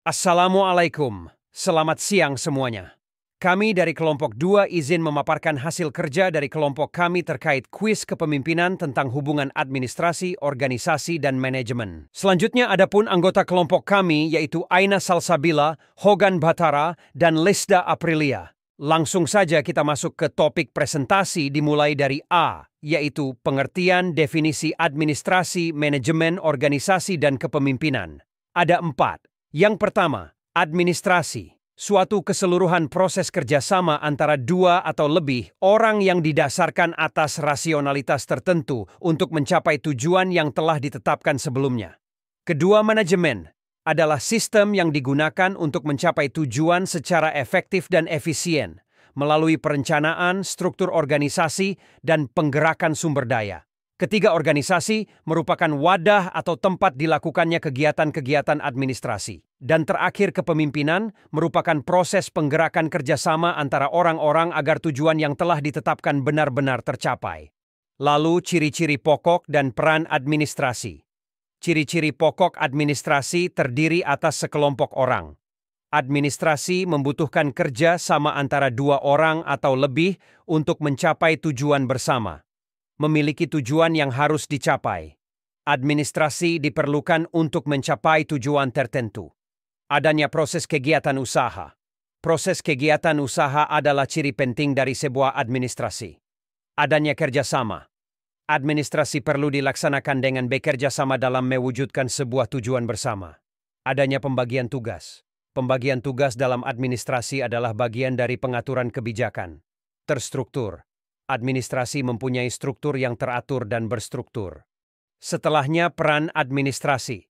Assalamualaikum, selamat siang semuanya. Kami dari kelompok 2 izin memaparkan hasil kerja dari kelompok kami terkait kuis kepemimpinan tentang hubungan administrasi, organisasi, dan manajemen. Selanjutnya adapun anggota kelompok kami yaitu Aina Salsabila, Hogan Batara, dan Lisda Aprilia. Langsung saja kita masuk ke topik presentasi dimulai dari A, yaitu pengertian definisi administrasi, manajemen, organisasi, dan kepemimpinan. Ada 4. Yang pertama, administrasi. Suatu keseluruhan proses kerjasama antara 2 atau lebih orang yang didasarkan atas rasionalitas tertentu untuk mencapai tujuan yang telah ditetapkan sebelumnya. Kedua, manajemen adalah sistem yang digunakan untuk mencapai tujuan secara efektif dan efisien melalui perencanaan, struktur organisasi, dan penggerakan sumber daya. Ketiga, organisasi merupakan wadah atau tempat dilakukannya kegiatan-kegiatan administrasi. Dan terakhir, kepemimpinan merupakan proses penggerakan kerjasama antara orang-orang agar tujuan yang telah ditetapkan benar-benar tercapai. Lalu, ciri-ciri pokok dan peran administrasi. Ciri-ciri pokok administrasi terdiri atas sekelompok orang. Administrasi membutuhkan kerja sama antara 2 orang atau lebih untuk mencapai tujuan bersama. Memiliki tujuan yang harus dicapai. Administrasi diperlukan untuk mencapai tujuan tertentu. Adanya proses kegiatan usaha. Proses kegiatan usaha adalah ciri penting dari sebuah administrasi. Adanya kerjasama. Administrasi perlu dilaksanakan dengan bekerja sama dalam mewujudkan sebuah tujuan bersama. Adanya pembagian tugas. Pembagian tugas dalam administrasi adalah bagian dari pengaturan kebijakan. Terstruktur. Administrasi mempunyai struktur yang teratur dan berstruktur. Setelahnya, peran administrasi.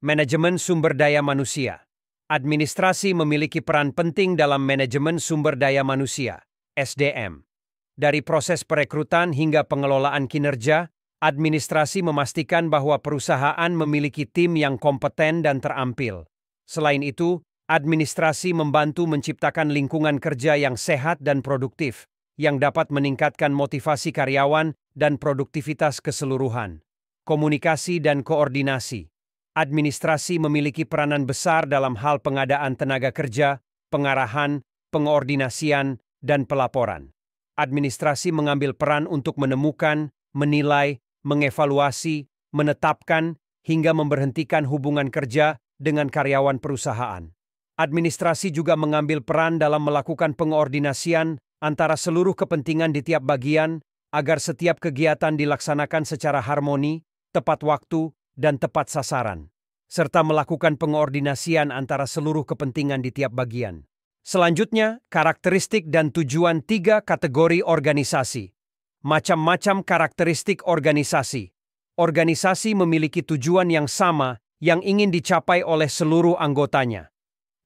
Manajemen sumber daya manusia. Administrasi memiliki peran penting dalam manajemen sumber daya manusia, SDM. Dari proses perekrutan hingga pengelolaan kinerja, administrasi memastikan bahwa perusahaan memiliki tim yang kompeten dan terampil. Selain itu, administrasi membantu menciptakan lingkungan kerja yang sehat dan produktif, yang dapat meningkatkan motivasi karyawan dan produktivitas keseluruhan. Komunikasi dan koordinasi. Administrasi memiliki peranan besar dalam hal pengadaan tenaga kerja, pengarahan, pengordinasian, dan pelaporan. Administrasi mengambil peran untuk menemukan, menilai, mengevaluasi, menetapkan, hingga memberhentikan hubungan kerja dengan karyawan perusahaan. Administrasi juga mengambil peran dalam melakukan pengordinasian antara seluruh kepentingan di tiap bagian agar setiap kegiatan dilaksanakan secara harmoni, tepat waktu, dan tepat sasaran, serta melakukan pengordinasian antara seluruh kepentingan di tiap bagian. Selanjutnya, karakteristik dan tujuan 3 kategori organisasi. Macam-macam karakteristik organisasi. Organisasi memiliki tujuan yang sama yang ingin dicapai oleh seluruh anggotanya.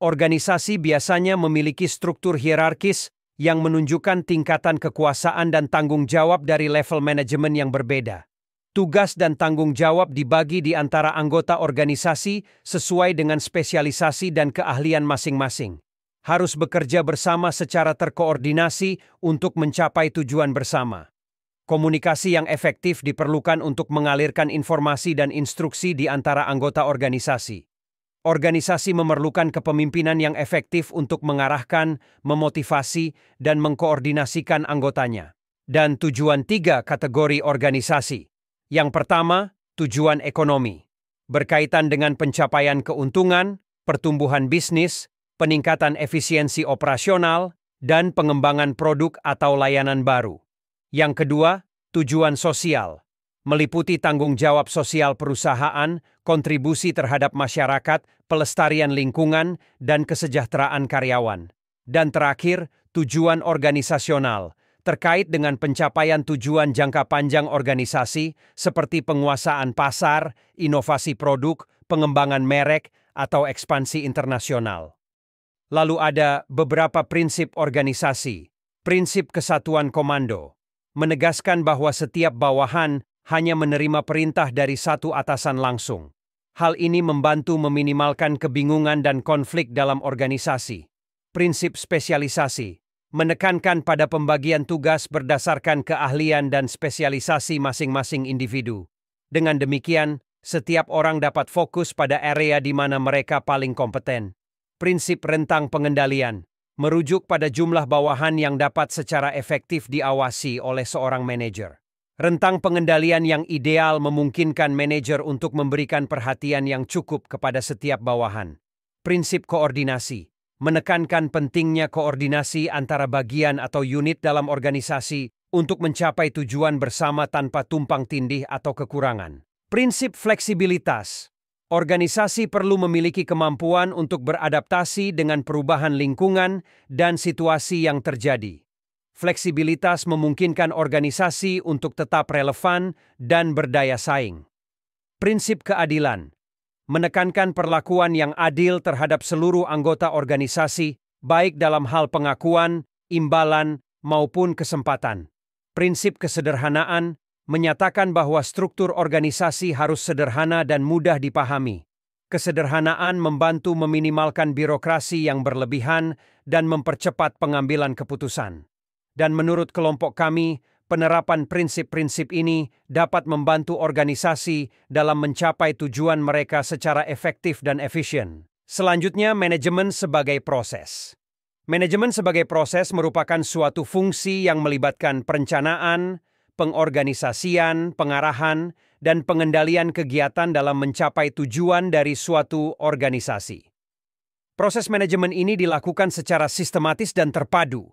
Organisasi biasanya memiliki struktur hierarkis yang menunjukkan tingkatan kekuasaan dan tanggung jawab dari level manajemen yang berbeda. Tugas dan tanggung jawab dibagi di antara anggota organisasi sesuai dengan spesialisasi dan keahlian masing-masing. Harus bekerja bersama secara terkoordinasi untuk mencapai tujuan bersama. Komunikasi yang efektif diperlukan untuk mengalirkan informasi dan instruksi di antara anggota organisasi. Organisasi memerlukan kepemimpinan yang efektif untuk mengarahkan, memotivasi, dan mengkoordinasikan anggotanya. Dan tujuan 3 kategori organisasi. Yang pertama, tujuan ekonomi. Berkaitan dengan pencapaian keuntungan, pertumbuhan bisnis, peningkatan efisiensi operasional, dan pengembangan produk atau layanan baru. Yang kedua, tujuan sosial. Meliputi tanggung jawab sosial perusahaan, kontribusi terhadap masyarakat, pelestarian lingkungan, dan kesejahteraan karyawan. Dan terakhir, tujuan organisasional, terkait dengan pencapaian tujuan jangka panjang organisasi seperti penguasaan pasar, inovasi produk, pengembangan merek, atau ekspansi internasional. Lalu ada beberapa prinsip organisasi. Prinsip kesatuan komando. Menegaskan bahwa setiap bawahan hanya menerima perintah dari satu atasan langsung. Hal ini membantu meminimalkan kebingungan dan konflik dalam organisasi. Prinsip spesialisasi. Menekankan pada pembagian tugas berdasarkan keahlian dan spesialisasi masing-masing individu. Dengan demikian, setiap orang dapat fokus pada area di mana mereka paling kompeten. Prinsip rentang pengendalian merujuk pada jumlah bawahan yang dapat secara efektif diawasi oleh seorang manajer. Rentang pengendalian yang ideal memungkinkan manajer untuk memberikan perhatian yang cukup kepada setiap bawahan. Prinsip koordinasi menekankan pentingnya koordinasi antara bagian atau unit dalam organisasi untuk mencapai tujuan bersama tanpa tumpang tindih atau kekurangan. Prinsip fleksibilitas. Organisasi perlu memiliki kemampuan untuk beradaptasi dengan perubahan lingkungan dan situasi yang terjadi. Fleksibilitas memungkinkan organisasi untuk tetap relevan dan berdaya saing. Prinsip keadilan menekankan perlakuan yang adil terhadap seluruh anggota organisasi, baik dalam hal pengakuan, imbalan, maupun kesempatan. Prinsip kesederhanaan menyatakan bahwa struktur organisasi harus sederhana dan mudah dipahami. Kesederhanaan membantu meminimalkan birokrasi yang berlebihan dan mempercepat pengambilan keputusan. Dan menurut kelompok kami, penerapan prinsip-prinsip ini dapat membantu organisasi dalam mencapai tujuan mereka secara efektif dan efisien. Selanjutnya, manajemen sebagai proses. Manajemen sebagai proses merupakan suatu fungsi yang melibatkan perencanaan, pengorganisasian, pengarahan, dan pengendalian kegiatan dalam mencapai tujuan dari suatu organisasi. Proses manajemen ini dilakukan secara sistematis dan terpadu,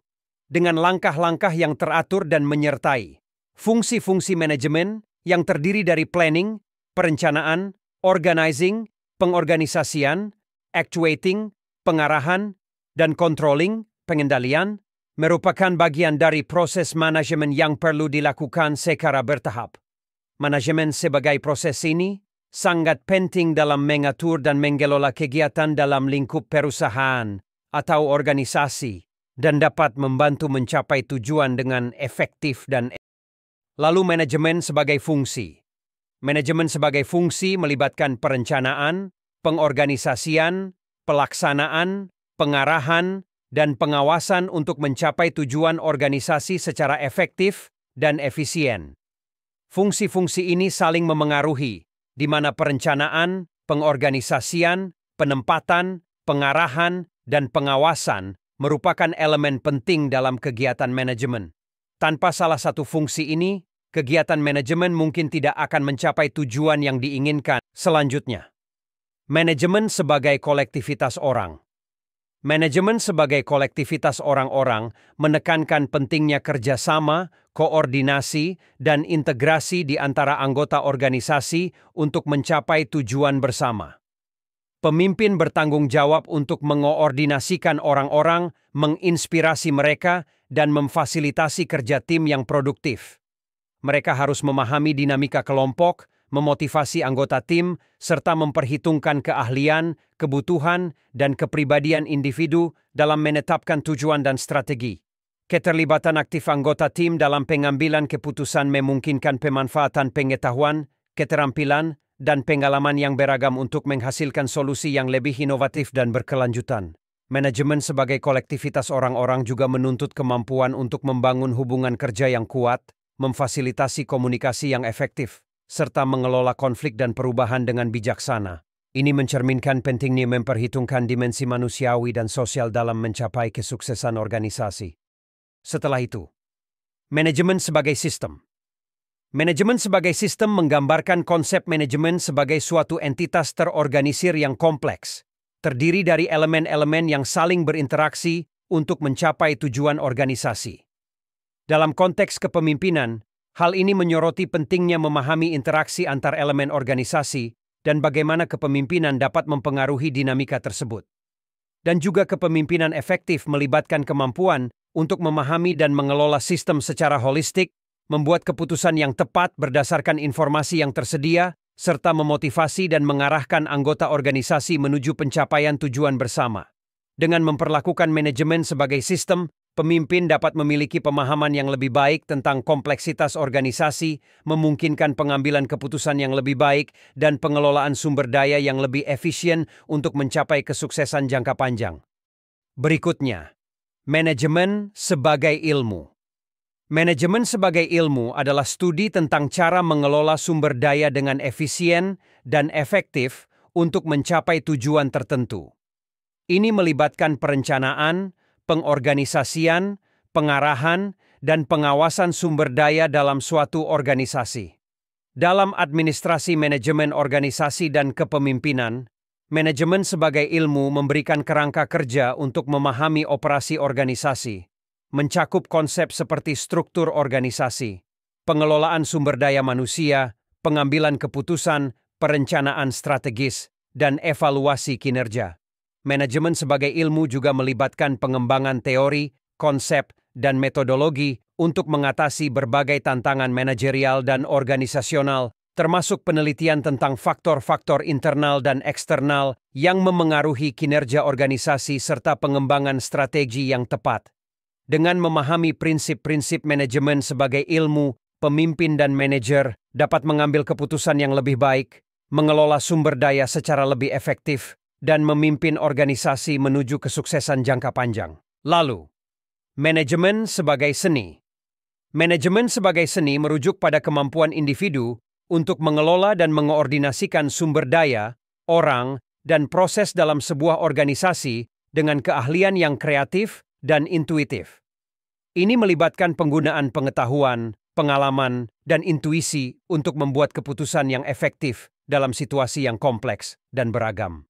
dengan langkah-langkah yang teratur dan menyertai fungsi-fungsi manajemen yang terdiri dari planning, perencanaan, organizing, pengorganisasian, actuating, pengarahan, dan controlling, pengendalian, merupakan bagian dari proses manajemen yang perlu dilakukan secara bertahap. Manajemen sebagai proses ini sangat penting dalam mengatur dan mengelola kegiatan dalam lingkup perusahaan atau organisasi dan dapat membantu mencapai tujuan dengan efektif dan Lalu manajemen sebagai fungsi. Manajemen sebagai fungsi melibatkan perencanaan, pengorganisasian, pelaksanaan, pengarahan, dan pengawasan untuk mencapai tujuan organisasi secara efektif dan efisien. Fungsi-fungsi ini saling memengaruhi, di mana perencanaan, pengorganisasian, penempatan, pengarahan, dan pengawasan merupakan elemen penting dalam kegiatan manajemen. Tanpa salah satu fungsi ini, kegiatan manajemen mungkin tidak akan mencapai tujuan yang diinginkan. Selanjutnya, manajemen sebagai kolektivitas orang. Manajemen sebagai kolektivitas orang-orang menekankan pentingnya kerjasama, koordinasi, dan integrasi di antara anggota organisasi untuk mencapai tujuan bersama. Pemimpin bertanggung jawab untuk mengoordinasikan orang-orang, menginspirasi mereka, dan memfasilitasi kerja tim yang produktif. Mereka harus memahami dinamika kelompok, memotivasi anggota tim, serta memperhitungkan keahlian, kebutuhan, dan kepribadian individu dalam menetapkan tujuan dan strategi. Keterlibatan aktif anggota tim dalam pengambilan keputusan memungkinkan pemanfaatan pengetahuan, keterampilan, dan pengalaman yang beragam untuk menghasilkan solusi yang lebih inovatif dan berkelanjutan. Manajemen sebagai kolektivitas orang-orang juga menuntut kemampuan untuk membangun hubungan kerja yang kuat, memfasilitasi komunikasi yang efektif, serta mengelola konflik dan perubahan dengan bijaksana. Ini mencerminkan pentingnya memperhitungkan dimensi manusiawi dan sosial dalam mencapai kesuksesan organisasi. Setelah itu, manajemen sebagai sistem. Manajemen sebagai sistem menggambarkan konsep manajemen sebagai suatu entitas terorganisir yang kompleks, terdiri dari elemen-elemen yang saling berinteraksi untuk mencapai tujuan organisasi. Dalam konteks kepemimpinan, hal ini menyoroti pentingnya memahami interaksi antar elemen organisasi dan bagaimana kepemimpinan dapat mempengaruhi dinamika tersebut. Dan juga kepemimpinan efektif melibatkan kemampuan untuk memahami dan mengelola sistem secara holistik, membuat keputusan yang tepat berdasarkan informasi yang tersedia, serta memotivasi dan mengarahkan anggota organisasi menuju pencapaian tujuan bersama. Dengan memperlakukan manajemen sebagai sistem, pemimpin dapat memiliki pemahaman yang lebih baik tentang kompleksitas organisasi, memungkinkan pengambilan keputusan yang lebih baik, dan pengelolaan sumber daya yang lebih efisien untuk mencapai kesuksesan jangka panjang. Berikutnya, manajemen sebagai ilmu. Manajemen sebagai ilmu adalah studi tentang cara mengelola sumber daya dengan efisien dan efektif untuk mencapai tujuan tertentu. Ini melibatkan perencanaan, pengorganisasian, pengarahan, dan pengawasan sumber daya dalam suatu organisasi. Dalam administrasi manajemen organisasi dan kepemimpinan, manajemen sebagai ilmu memberikan kerangka kerja untuk memahami operasi organisasi, mencakup konsep seperti struktur organisasi, pengelolaan sumber daya manusia, pengambilan keputusan, perencanaan strategis, dan evaluasi kinerja. Manajemen sebagai ilmu juga melibatkan pengembangan teori, konsep, dan metodologi untuk mengatasi berbagai tantangan manajerial dan organisasional, termasuk penelitian tentang faktor-faktor internal dan eksternal yang memengaruhi kinerja organisasi serta pengembangan strategi yang tepat. Dengan memahami prinsip-prinsip manajemen sebagai ilmu, pemimpin dan manajer dapat mengambil keputusan yang lebih baik, mengelola sumber daya secara lebih efektif, dan memimpin organisasi menuju kesuksesan jangka panjang. Lalu, manajemen sebagai seni. Manajemen sebagai seni merujuk pada kemampuan individu untuk mengelola dan mengoordinasikan sumber daya, orang, dan proses dalam sebuah organisasi dengan keahlian yang kreatif dan intuitif. Ini melibatkan penggunaan pengetahuan, pengalaman, dan intuisi untuk membuat keputusan yang efektif dalam situasi yang kompleks dan beragam.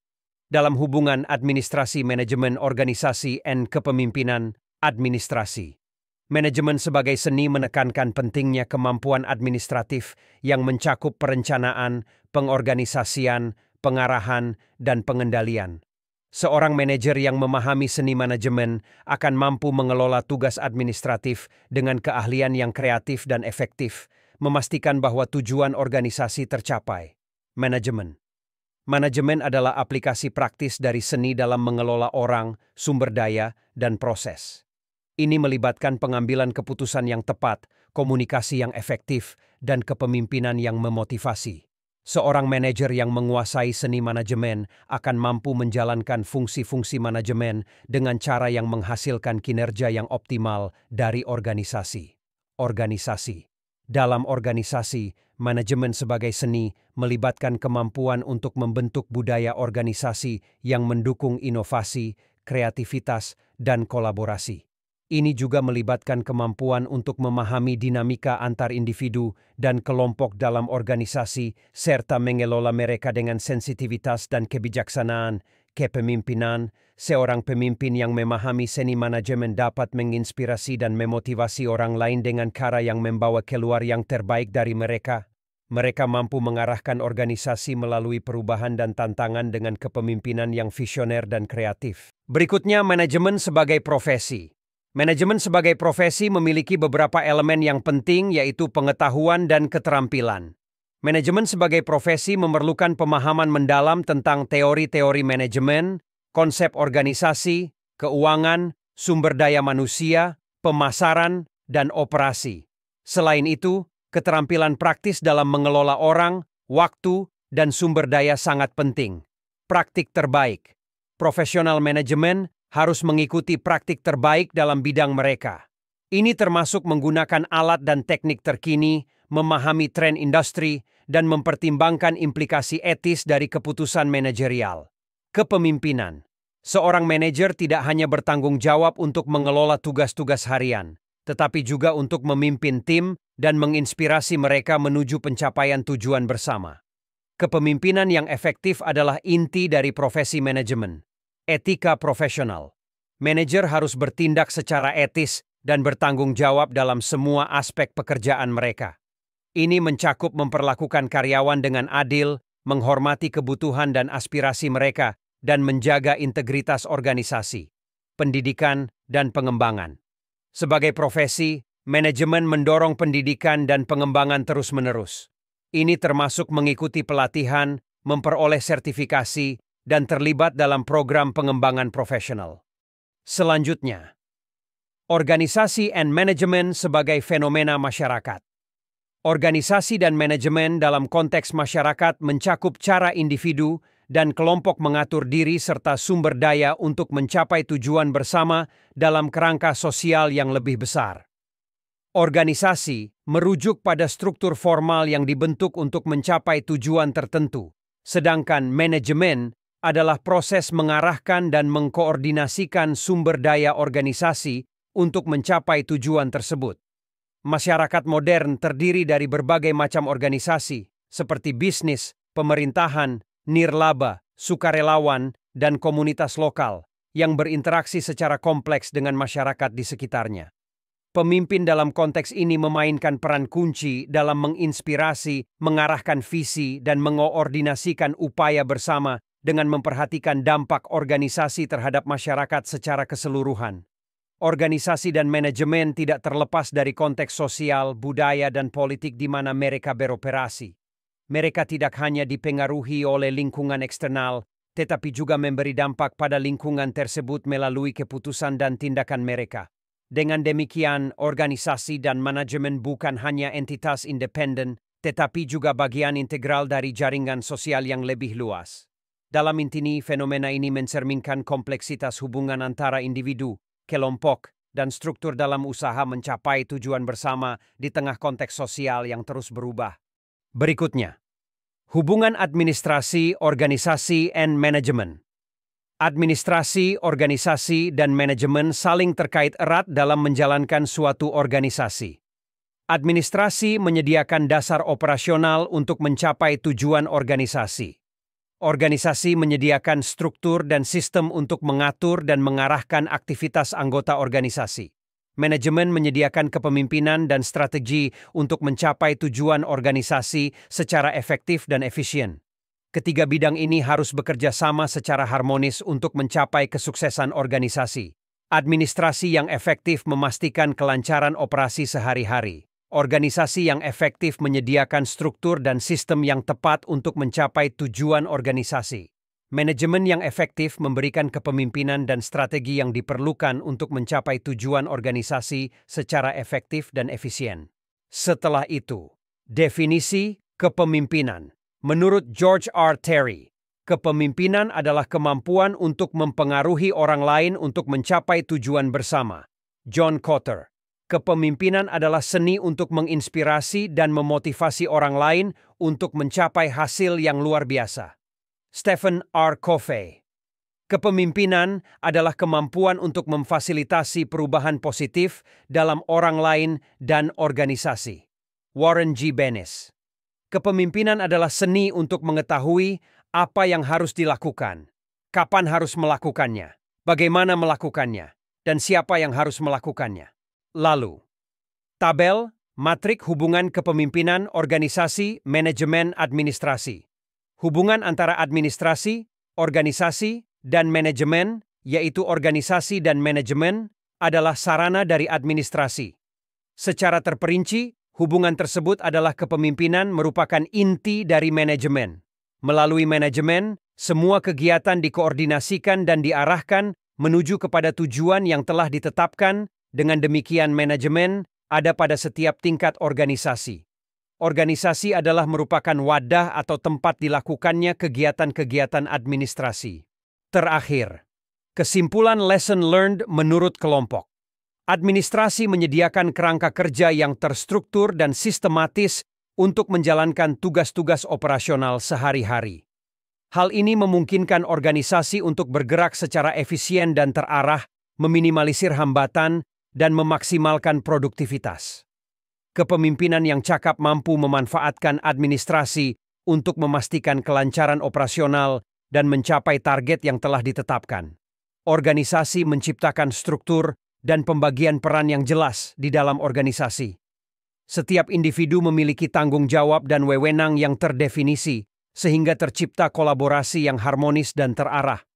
Dalam hubungan administrasi manajemen organisasi dan kepemimpinan administrasi. Manajemen sebagai seni menekankan pentingnya kemampuan administratif yang mencakup perencanaan, pengorganisasian, pengarahan, dan pengendalian. Seorang manajer yang memahami seni manajemen akan mampu mengelola tugas administratif dengan keahlian yang kreatif dan efektif, memastikan bahwa tujuan organisasi tercapai. Manajemen adalah aplikasi praktis dari seni dalam mengelola orang, sumber daya, dan proses. Ini melibatkan pengambilan keputusan yang tepat, komunikasi yang efektif, dan kepemimpinan yang memotivasi. Seorang manajer yang menguasai seni manajemen akan mampu menjalankan fungsi-fungsi manajemen dengan cara yang menghasilkan kinerja yang optimal dari organisasi. Dalam organisasi, manajemen sebagai seni melibatkan kemampuan untuk membentuk budaya organisasi yang mendukung inovasi, kreativitas, dan kolaborasi. Ini juga melibatkan kemampuan untuk memahami dinamika antar individu dan kelompok dalam organisasi serta mengelola mereka dengan sensitivitas dan kebijaksanaan. Kepemimpinan, seorang pemimpin yang memahami seni manajemen dapat menginspirasi dan memotivasi orang lain dengan cara yang membawa keluar yang terbaik dari mereka. Mereka mampu mengarahkan organisasi melalui perubahan dan tantangan dengan kepemimpinan yang visioner dan kreatif. Berikutnya, manajemen sebagai profesi. Manajemen sebagai profesi memiliki beberapa elemen yang penting, yaitu pengetahuan dan keterampilan. Manajemen sebagai profesi memerlukan pemahaman mendalam tentang teori-teori manajemen, konsep organisasi, keuangan, sumber daya manusia, pemasaran, dan operasi. Selain itu, keterampilan praktis dalam mengelola orang, waktu, dan sumber daya sangat penting. Praktik terbaik. Profesional manajemen harus mengikuti praktik terbaik dalam bidang mereka. Ini termasuk menggunakan alat dan teknik terkini, memahami tren industri, dan mempertimbangkan implikasi etis dari keputusan manajerial. Kepemimpinan. Seorang manajer tidak hanya bertanggung jawab untuk mengelola tugas-tugas harian, tetapi juga untuk memimpin tim dan menginspirasi mereka menuju pencapaian tujuan bersama. Kepemimpinan yang efektif adalah inti dari profesi manajemen. Etika profesional. Manajer harus bertindak secara etis dan bertanggung jawab dalam semua aspek pekerjaan mereka. Ini mencakup memperlakukan karyawan dengan adil, menghormati kebutuhan dan aspirasi mereka, dan menjaga integritas organisasi, pendidikan, dan pengembangan. Sebagai profesi, manajemen mendorong pendidikan dan pengembangan terus-menerus. Ini termasuk mengikuti pelatihan, memperoleh sertifikasi, dan terlibat dalam program pengembangan profesional. Selanjutnya, organisasi and manajemen sebagai fenomena masyarakat. Organisasi dan manajemen dalam konteks masyarakat mencakup cara individu dan kelompok mengatur diri serta sumber daya untuk mencapai tujuan bersama dalam kerangka sosial yang lebih besar. Organisasi merujuk pada struktur formal yang dibentuk untuk mencapai tujuan tertentu, sedangkan manajemen adalah proses mengarahkan dan mengkoordinasikan sumber daya organisasi untuk mencapai tujuan tersebut. Masyarakat modern terdiri dari berbagai macam organisasi, seperti bisnis, pemerintahan, nirlaba, sukarelawan, dan komunitas lokal, yang berinteraksi secara kompleks dengan masyarakat di sekitarnya. Pemimpin dalam konteks ini memainkan peran kunci dalam menginspirasi, mengarahkan visi, dan mengoordinasikan upaya bersama dengan memperhatikan dampak organisasi terhadap masyarakat secara keseluruhan. Organisasi dan manajemen tidak terlepas dari konteks sosial, budaya, dan politik di mana mereka beroperasi. Mereka tidak hanya dipengaruhi oleh lingkungan eksternal, tetapi juga memberi dampak pada lingkungan tersebut melalui keputusan dan tindakan mereka. Dengan demikian, organisasi dan manajemen bukan hanya entitas independen, tetapi juga bagian integral dari jaringan sosial yang lebih luas. Dalam inti, fenomena ini mencerminkan kompleksitas hubungan antara individu, kelompok, dan struktur dalam usaha mencapai tujuan bersama di tengah konteks sosial yang terus berubah. Berikutnya, hubungan administrasi, organisasi, and manajemen. Administrasi, organisasi, dan manajemen saling terkait erat dalam menjalankan suatu organisasi. Administrasi menyediakan dasar operasional untuk mencapai tujuan organisasi. Organisasi menyediakan struktur dan sistem untuk mengatur dan mengarahkan aktivitas anggota organisasi. Manajemen menyediakan kepemimpinan dan strategi untuk mencapai tujuan organisasi secara efektif dan efisien. Ketiga bidang ini harus bekerja sama secara harmonis untuk mencapai kesuksesan organisasi. Administrasi yang efektif memastikan kelancaran operasi sehari-hari. Organisasi yang efektif menyediakan struktur dan sistem yang tepat untuk mencapai tujuan organisasi. Manajemen yang efektif memberikan kepemimpinan dan strategi yang diperlukan untuk mencapai tujuan organisasi secara efektif dan efisien. Setelah itu, definisi kepemimpinan. Menurut George R. Terry, kepemimpinan adalah kemampuan untuk mempengaruhi orang lain untuk mencapai tujuan bersama. John Kotter, kepemimpinan adalah seni untuk menginspirasi dan memotivasi orang lain untuk mencapai hasil yang luar biasa. Stephen R. Covey, kepemimpinan adalah kemampuan untuk memfasilitasi perubahan positif dalam orang lain dan organisasi. Warren G. Bennis, kepemimpinan adalah seni untuk mengetahui apa yang harus dilakukan, kapan harus melakukannya, bagaimana melakukannya, dan siapa yang harus melakukannya. Lalu, tabel, matrik hubungan kepemimpinan organisasi, manajemen, administrasi. Hubungan antara administrasi, organisasi, dan manajemen, yaitu organisasi dan manajemen, adalah sarana dari administrasi. Secara terperinci, hubungan tersebut adalah kepemimpinan merupakan inti dari manajemen. Melalui manajemen, semua kegiatan dikoordinasikan dan diarahkan menuju kepada tujuan yang telah ditetapkan. Dengan demikian, manajemen ada pada setiap tingkat organisasi. Organisasi adalah merupakan wadah atau tempat dilakukannya kegiatan-kegiatan administrasi. Terakhir, kesimpulan lesson learned menurut kelompok. Administrasi menyediakan kerangka kerja yang terstruktur dan sistematis untuk menjalankan tugas-tugas operasional sehari-hari. Hal ini memungkinkan organisasi untuk bergerak secara efisien dan terarah, meminimalisir hambatan, dan memaksimalkan produktivitas. Kepemimpinan yang cakap mampu memanfaatkan administrasi untuk memastikan kelancaran operasional dan mencapai target yang telah ditetapkan. Organisasi menciptakan struktur dan pembagian peran yang jelas di dalam organisasi. Setiap individu memiliki tanggung jawab dan wewenang yang terdefinisi, sehingga tercipta kolaborasi yang harmonis dan terarah.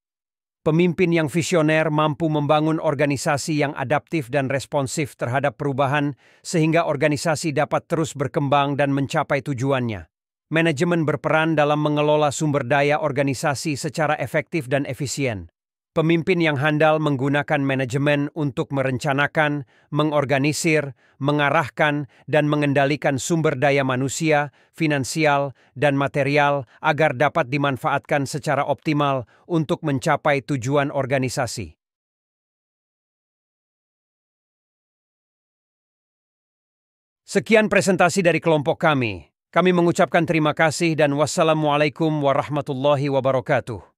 Pemimpin yang visioner mampu membangun organisasi yang adaptif dan responsif terhadap perubahan, sehingga organisasi dapat terus berkembang dan mencapai tujuannya. Manajemen berperan dalam mengelola sumber daya organisasi secara efektif dan efisien. Pemimpin yang handal menggunakan manajemen untuk merencanakan, mengorganisir, mengarahkan, dan mengendalikan sumber daya manusia, finansial, dan material agar dapat dimanfaatkan secara optimal untuk mencapai tujuan organisasi. Sekian presentasi dari kelompok kami. Kami mengucapkan terima kasih dan wassalamualaikum warahmatullahi wabarakatuh.